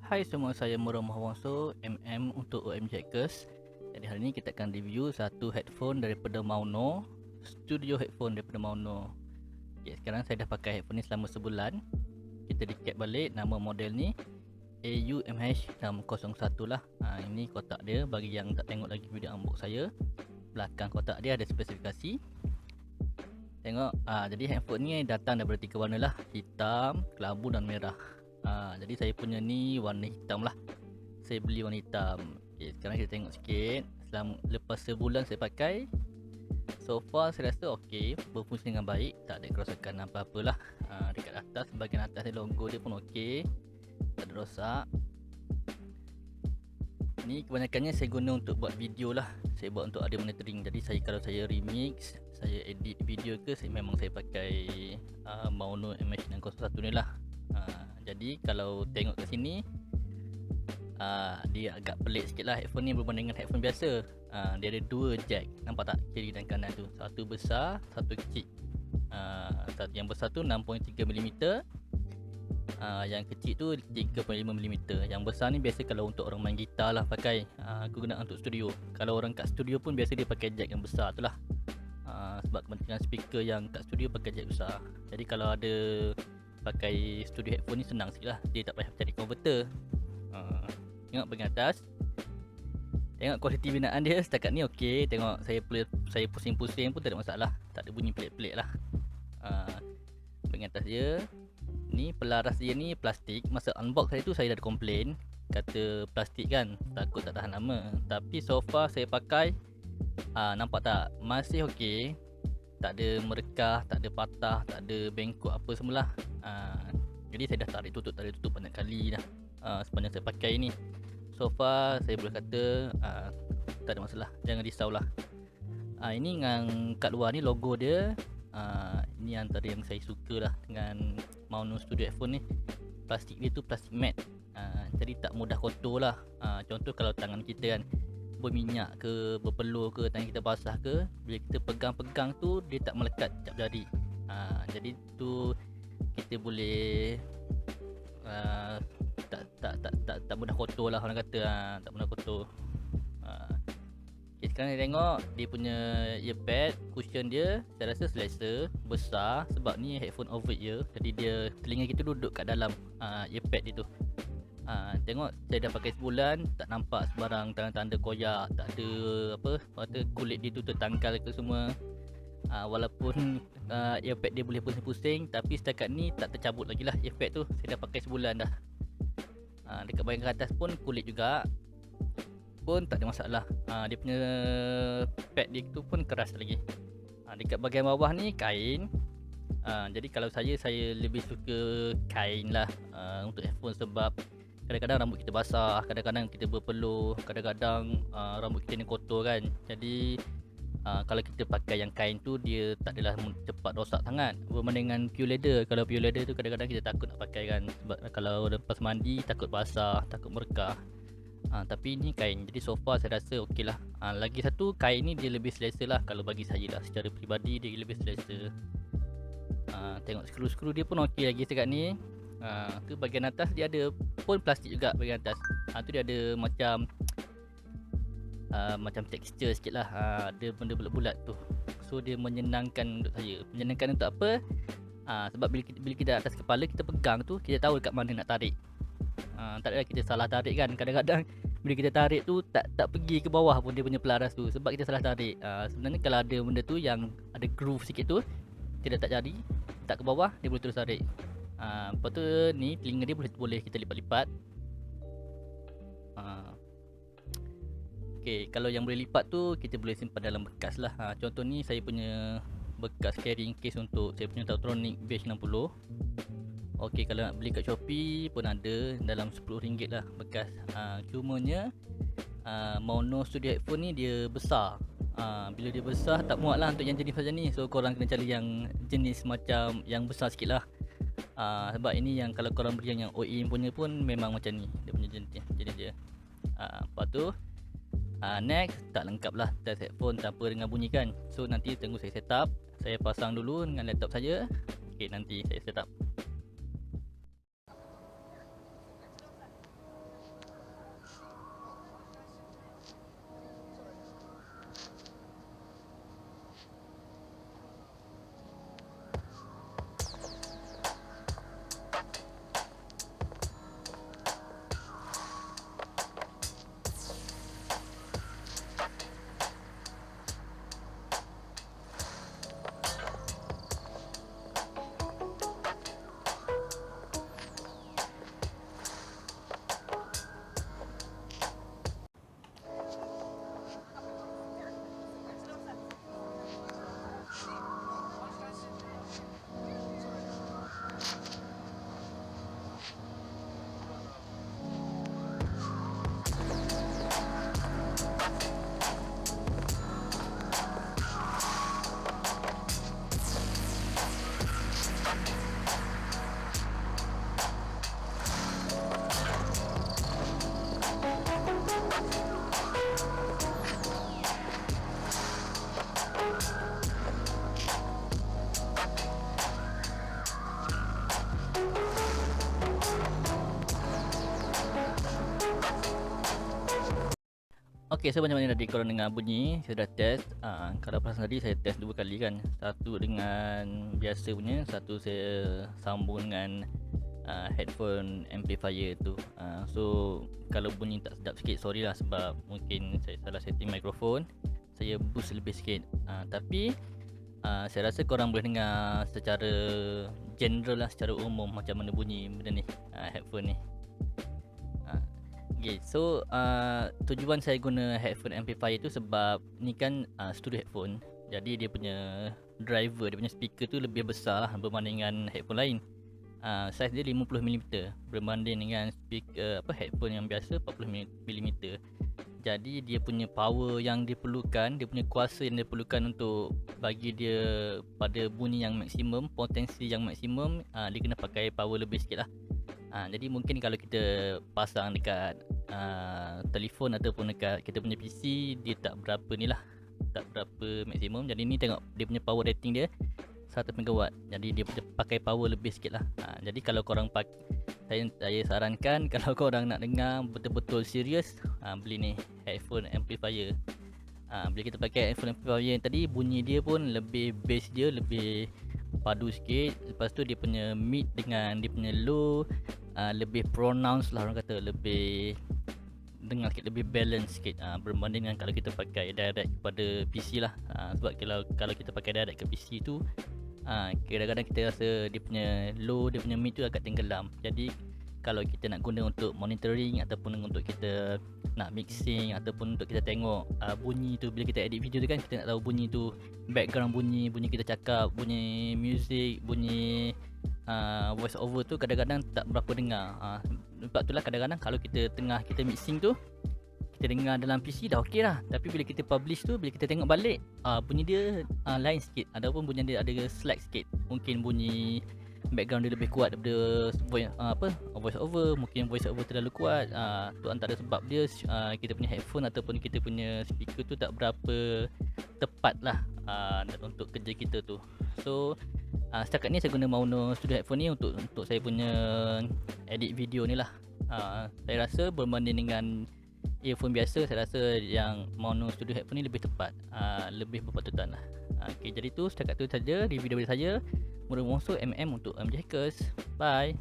Hai semua, saya Muhammad Wongso, MM untuk OMG Hackers. Jadi hari ini kita akan review satu headphone daripada Mauno, studio headphone daripada Mauno. Okay, sekarang saya dah pakai headphone ni selama sebulan. Kita recap balik nama model ni AUMH601 lah. Ini kotak dia bagi yang tak tengok lagi video unbox saya. Belakang kotak dia ada spesifikasi. Tengok, jadi headphone ni datang daripada 3 warna lah, hitam, kelabu dan merah. Jadi saya punya ni warna hitam lah. Saya beli warna hitam. Okay, sekarang kita tengok sikit. Lepas sebulan saya pakai, so far saya rasa ok, berfungsi dengan baik. Tak ada kerosakan apa-apa lah. Dekat atas, bahagian atas ni logo dia pun ok, tak ada rosak. Ni kebanyakannya saya guna untuk buat video lah. Saya buat untuk audio monitoring. Jadi kalau saya remix, saya edit video ke, memang saya pakai Mauno MH601 ni lah. Jadi kalau tengok ke sini, dia agak pelik sikit lah headphone ni berbanding dengan headphone biasa. Dia ada dua jack, nampak tak, kiri dan kanan tu. Satu besar, satu kecil. Yang besar tu 6.3mm, yang kecil tu 3.5mm. Yang besar ni biasa kalau untuk orang main gitar lah pakai. Aku guna untuk studio. Kalau orang kat studio pun biasa dia pakai jack yang besar tu lah. Sebab kepentingan speaker yang kat studio pakai jack besar. Jadi kalau ada pakai studio headphone ni senang sikit lah. Dia tak payah cari converter. Tengok bahagian atas, tengok kualiti binaan dia setakat ni ok. Tengok saya pusing-pusing pun tak ada masalah. Tak ada bunyi pelik-pelik lah. Bahagian atas dia ni, pelaras dia ni plastik. Masa unbox saya tu saya dah ada komplain, kata plastik kan, takut tak tahan lama. Tapi so far saya pakai, nampak tak, masih ok. Tak ada merekah, tak ada patah, tak ada bengkok apa semualah. Jadi saya dah tarik tutup banyak kali dah sepanjang saya pakai ni. So far saya boleh kata tak ada masalah, jangan risaulah. Ini dengan kat luar ni logo dia, ini antara yang saya suka lah dengan Mauno Studio Headphone ni. Plastik dia tu plastik matte, jadi tak mudah kotor lah. Contoh kalau tangan kita kan berminyak ke, berpeluh ke, tangan kita basah ke, bila kita pegang-pegang tu dia tak melekat cap jari. Jadi tu kita boleh tak mudah kotor lah orang kata. Tak mudah kotor. Okay, sekarang kita tengok dia punya earpad, cushion dia saya rasa selesa, besar. Sebab ni headphone over ear, jadi dia, telinga kita duduk kat dalam earpad dia tu. Tengok saya dah pakai sebulan, tak nampak sebarang tanda-tanda koyak, tak ada apa, kata kulit dia tu tertangkal ke semua. Walaupun earpad dia boleh pusing-pusing, tapi setakat ni tak tercabut lagi lah earpad tu. Saya dah pakai sebulan dah. Dekat bahagian atas pun kulit juga, pun tak ada masalah. Dia punya pad dia tu pun keras lagi. Dekat bahagian bawah ni kain. Jadi kalau saya lebih suka kain lah untuk headphone. Sebab kadang-kadang rambut kita basah, kadang-kadang kita berpeluh, kadang-kadang rambut kita ni kotor kan. Jadi kalau kita pakai yang kain tu, dia tak adalah cepat rosak sangat berbanding dengan pure leather. Kalau pure leather tu kadang-kadang kita takut nak pakai kan, sebab kalau lepas mandi takut basah, takut merekah. Tapi ni kain, jadi so far saya rasa ok lah. Lagi satu, kain ni dia lebih selesa lah kalau bagi saya lah. Secara peribadi dia lebih selesa. Tengok skru-skru dia pun ok lagi setakat ni. Tu bahagian atas dia ada pun plastik juga bahagian atas. Tu dia ada macam tekstur sikit lah. Ada benda bulat-bulat tu. So dia menyenangkan untuk saya. Menyenangkan untuk apa? Sebab bila kita atas kepala, kita pegang tu, kita tahu dekat mana nak tarik. Tak adalah kita salah tarik kan. Kadang-kadang bila kita tarik tu tak pergi ke bawah pun dia punya pelaras tu, sebab kita salah tarik. Sebenarnya kalau ada benda tu yang ada groove sikit tu, kita tak jadi, tak ke bawah, dia boleh terus tarik. Lepas tu ni telinga dia boleh kita lipat-lipat. Okay, kalau yang boleh lipat tu kita boleh simpan dalam bekas lah. Contoh ni saya punya bekas carrying case untuk saya punya Tautronic BH60. Ok, kalau nak beli kat Shopee pun ada, dalam RM10 lah bekas. Cumanya Mauno Studio Headphone ni dia besar. Bila dia besar tak muat lah untuk yang jenis macam ni. So korang kena cari yang jenis macam yang besar sikit lah. Sebab ini yang kalau korang beli yang OEM punya pun memang macam ni dia punya jenis dia. Lepas tu next, tak lengkap lah test headphone tanpa dengan bunyi kan. So nanti tunggu saya set up. Saya pasang dulu dengan laptop saya. Ok, nanti saya set up. Okey, so macam mana tadi korang dengar bunyi, saya dah test. Kalau perasan tadi saya test 2 kali kan. Satu dengan biasa punya, satu saya sambung dengan headphone amplifier tu. So kalau bunyi tak sedap sikit, sorry lah, sebab mungkin saya salah setting mikrofon. Saya boost lebih sikit. Tapi saya rasa korang boleh dengar secara general lah, secara umum macam mana bunyi benda ni, headphone ni. Okay, so tujuan saya guna headphone amplifier tu sebab ni kan studio headphone. Jadi dia punya driver, dia punya speaker tu lebih besar lah berbanding dengan headphone lain. Saiz dia 50mm berbanding dengan speaker headphone yang biasa 40mm. Jadi dia punya power yang diperlukan, dia punya kuasa yang diperlukan untuk bagi dia pada bunyi yang maksimum, potensi yang maksimum, dia kena pakai power lebih sikit lah. Jadi mungkin kalau kita pasang dekat telefon ataupun dekat kita punya PC, dia tak berapa ni lah, tak berapa maksimum. Jadi ni tengok dia punya power rating dia 100MW. Jadi dia pakai power lebih sikit lah. Jadi kalau korang saya sarankan kalau korang nak dengar betul-betul serius, beli ni headphone amplifier. Bila kita pakai headphone amplifier yang tadi, bunyi dia pun lebih, bass dia lebih padu sikit. Lepas tu dia punya mid dengan dia punya low lebih pronounced lah, orang kata lebih dengar sikit, lebih balance sikit berbanding dengan kalau kita pakai direct kepada PC lah. Sebab kalau kita pakai direct ke PC tu, kadang-kadang kita rasa dia punya low, dia punya mid tu agak tenggelam. Jadi kalau kita nak guna untuk monitoring ataupun untuk kita nak mixing ataupun untuk kita tengok bunyi tu, bila kita edit video tu kan, kita nak tahu bunyi tu, background bunyi, bunyi kita cakap, bunyi music, bunyi voice over tu kadang-kadang tak berapa dengar. Sebab itulah kadang-kadang kalau kita tengah kita mixing tu, kita dengar dalam PC dah okey lah, tapi bila kita publish tu, bila kita tengok balik, bunyi dia lain sikit, ataupun bunyi dia ada slack sikit. Mungkin bunyi background dia lebih kuat daripada voice over, mungkin voice over terlalu kuat. Tu antara sebab dia kita punya headphone ataupun kita punya speaker tu tak berapa tepat lah untuk kerja kita tu. So setakat ni saya guna Mauno Studio Headphone ni untuk saya punya edit video ni lah. Saya rasa berbanding dengan earphone biasa, saya rasa yang Mauno Studio Headphone ni lebih tepat, lebih berpatutan lah. Okay, jadi tu setakat tu saja di video saya. Murah Mongso MM untuk MJ Hackers. Bye.